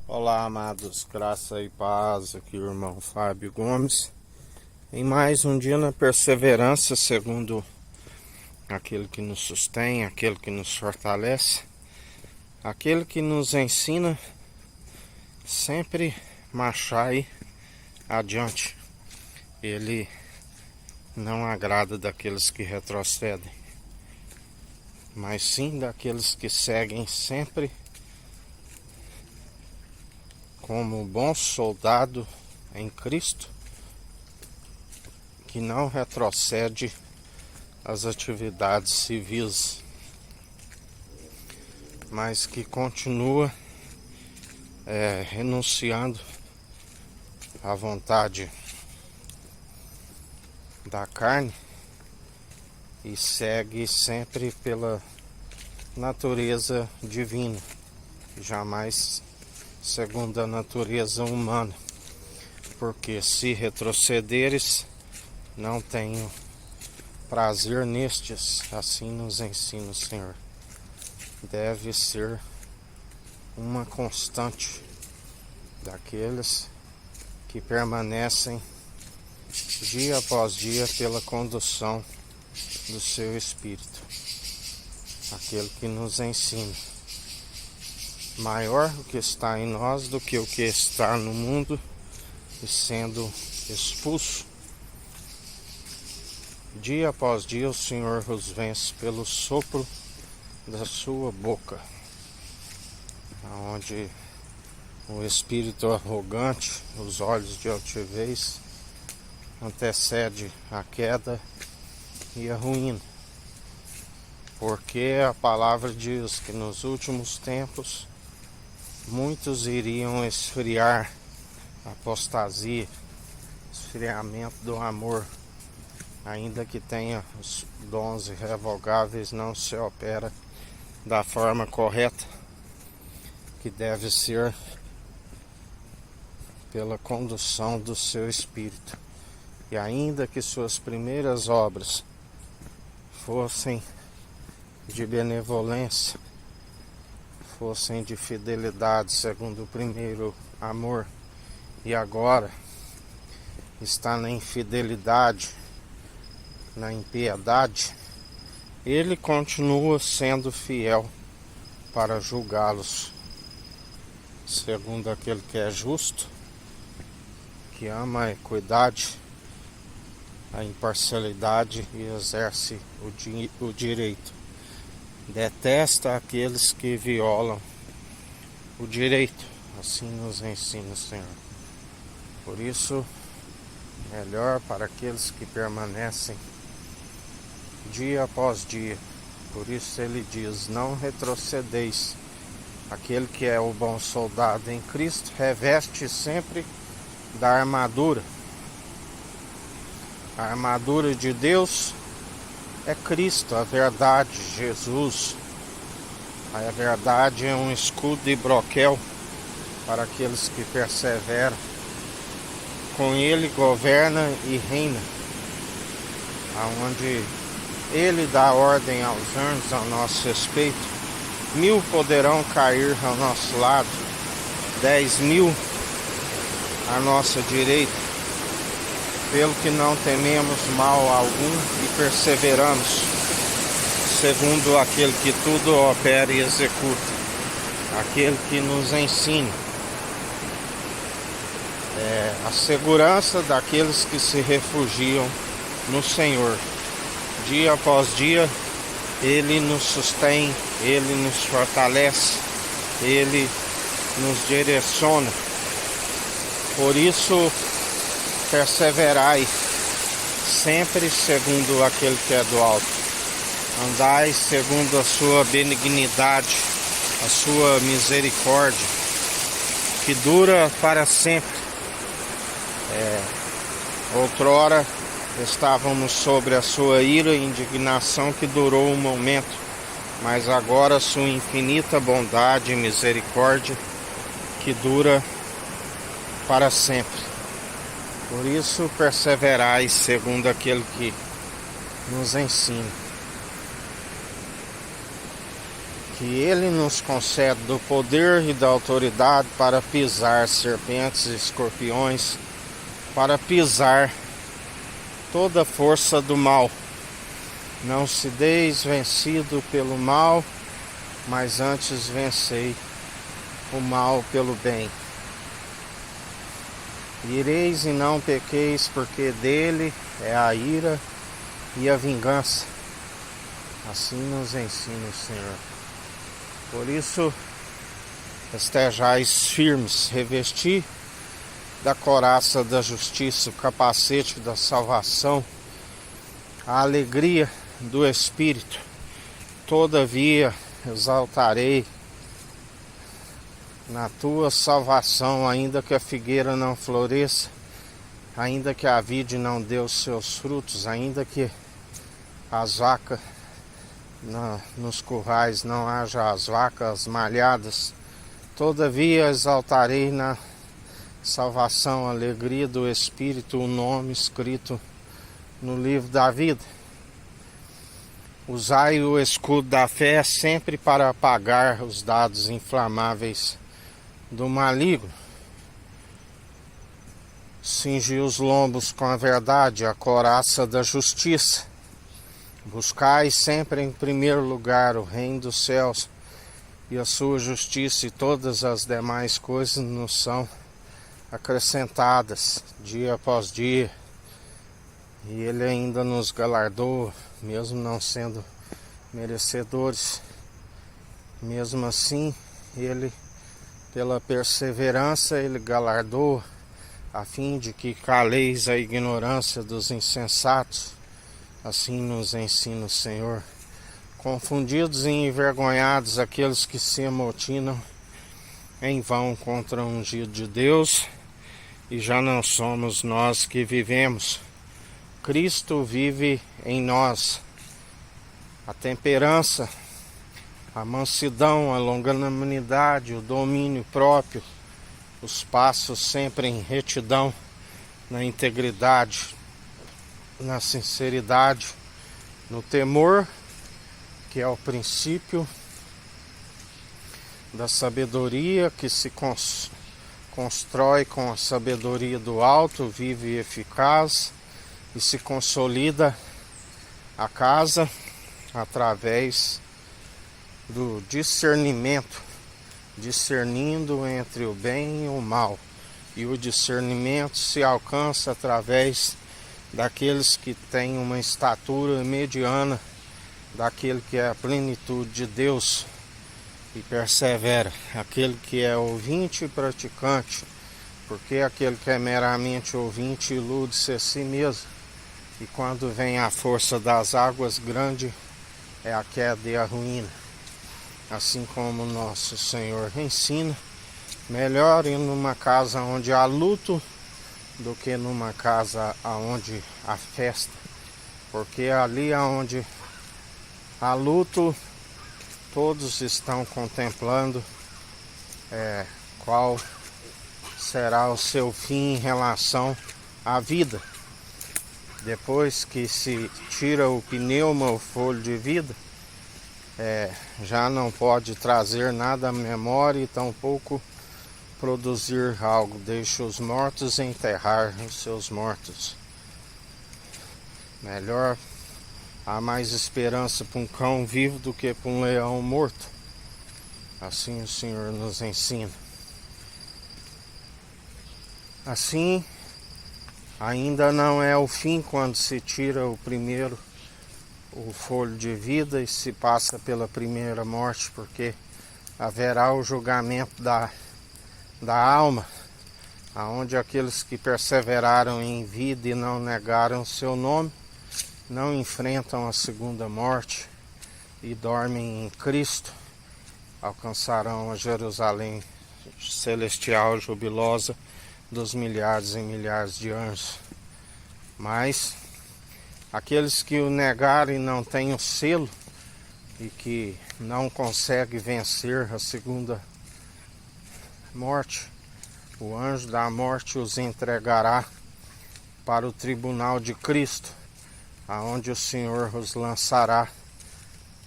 Olá, amados, graça e paz, aqui o irmão Fábio Gomes, em mais um dia na perseverança, segundo aquele que nos sustém, aquele que nos fortalece, aquele que nos ensina sempre marchar aí adiante. Ele não agrada daqueles que retrocedem, mas sim daqueles que seguem sempre como bom soldado em Cristo, que não retrocede às atividades civis, mas que continua renunciando à vontade da carne e segue sempre pela natureza divina, jamais segundo a natureza humana, porque se retrocederes, não tenho prazer nestes, assim nos ensina o Senhor. Deve ser uma constante daqueles que permanecem dia após dia pela condução do seu Espírito, aquele que nos ensina. Maior o que está em nós do que o que está no mundo, e sendo expulso, dia após dia o Senhor os vence pelo sopro da sua boca, onde o espírito arrogante, os olhos de altivez, antecede a queda e a ruína. Porque a palavra diz que nos últimos tempos muitos iriam esfriar, apostasia, esfriamento do amor, ainda que tenha os dons irrevogáveis, não se opera da forma correta, que deve ser pela condução do seu Espírito. E ainda que suas primeiras obras fossem de benevolência, fossem de fidelidade segundo o primeiro amor, e agora está na infidelidade, na impiedade, ele continua sendo fiel para julgá-los, segundo aquele que é justo, que ama a equidade, a imparcialidade e exerce o direito. Detesta aqueles que violam o direito, assim nos ensina o Senhor. Por isso, melhor para aqueles que permanecem dia após dia. Por isso ele diz: não retrocedeis. Aquele que é o bom soldado em Cristo reveste sempre da armadura. A armadura de Deus é Cristo, a verdade, Jesus. A verdade é um escudo e broquel para aqueles que perseveram. Com ele governa e reina, aonde ele dá ordem aos anjos ao nosso respeito. 1000 poderão cair ao nosso lado, 10.000 à nossa direita, pelo que não tememos mal algum e perseveramos, segundo aquele que tudo opera e executa, aquele que nos ensina. A segurança daqueles que se refugiam no Senhor. Dia após dia, Ele nos sustém, Ele nos fortalece, Ele nos direciona. Por isso, perseverai sempre segundo aquele que é do alto. Andai segundo a sua benignidade, a sua misericórdia, que dura para sempre. Outrora estávamos sobre a sua ira e indignação que durou um momento, mas agora sua infinita bondade e misericórdia que dura para sempre. Por isso perseverai segundo aquele que nos ensina. que Ele nos concede do poder e da autoridade para pisar serpentes e escorpiões, para pisar toda a força do mal. Não se deis vencido pelo mal, mas antes vencei o mal pelo bem. Ireis e não pequeis, porque dele é a ira e a vingança. Assim nos ensina o Senhor. Por isso, estejais firmes, revesti da couraça da justiça, o capacete da salvação, a alegria do Espírito. Todavia exaltarei na tua salvação, ainda que a figueira não floresça, ainda que a vide não dê os seus frutos, ainda que as vacas nos currais não haja as vacas malhadas, todavia exaltarei na salvação, a alegria do Espírito, o nome escrito no livro da vida. Usai o escudo da fé sempre para apagar os dados inflamáveis do maligno. Cingi os lombos com a verdade, a couraça da justiça. Buscai sempre em primeiro lugar o reino dos céus e a sua justiça, e todas as demais coisas nos são acrescentadas dia após dia. E Ele ainda nos galardoa, mesmo não sendo merecedores. Mesmo assim, Ele, pela perseverança, Ele galardoa, a fim de que caleis a ignorância dos insensatos. Assim nos ensina o Senhor. Confundidos e envergonhados aqueles que se amotinam em vão contra o ungido de Deus, e já não somos nós que vivemos. Cristo vive em nós. A temperança, a mansidão, a longanimidade, o domínio próprio, os passos sempre em retidão, na integridade, na sinceridade, no temor, que é o princípio da sabedoria, que se constrói com a sabedoria do alto, vive e eficaz, e se consolida a casa através do discernimento, discernindo entre o bem e o mal. E o discernimento se alcança através daqueles que têm uma estatura mediana, daquele que é a plenitude de Deus e persevera, aquele que é ouvinte e praticante, porque aquele que é meramente ouvinte ilude-se a si mesmo, e quando vem a força das águas, grande é a queda e a ruína. Assim como nosso Senhor ensina, melhor ir numa casa onde há luto do que numa casa onde há festa, porque ali onde há luto, todos estão contemplando qual será o seu fim em relação à vida. Depois que se tira o pneuma, o fôlego de vida, já não pode trazer nada à memória e tampouco produzir algo. Deixa os mortos enterrar os seus mortos. Melhor, há mais esperança para um cão vivo do que para um leão morto. Assim o Senhor nos ensina. Assim, ainda não é o fim quando se tira o fôlego de vida e se passa pela primeira morte, porque haverá o julgamento da alma, aonde aqueles que perseveraram em vida e não negaram o seu nome, não enfrentam a segunda morte e dormem em Cristo, alcançarão a Jerusalém celestial jubilosa dos milhares e milhares de anjos. Mas aqueles que o negarem não têm o selo e que não conseguem vencer a segunda morte, o anjo da morte os entregará para o tribunal de Cristo, aonde o Senhor os lançará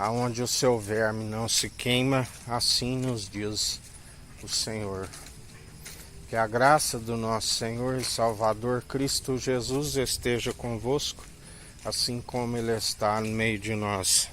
aonde o seu verme não se queima, assim nos diz o Senhor. Que a graça do nosso Senhor e Salvador Cristo Jesus esteja convosco, assim como Ele está no meio de nós.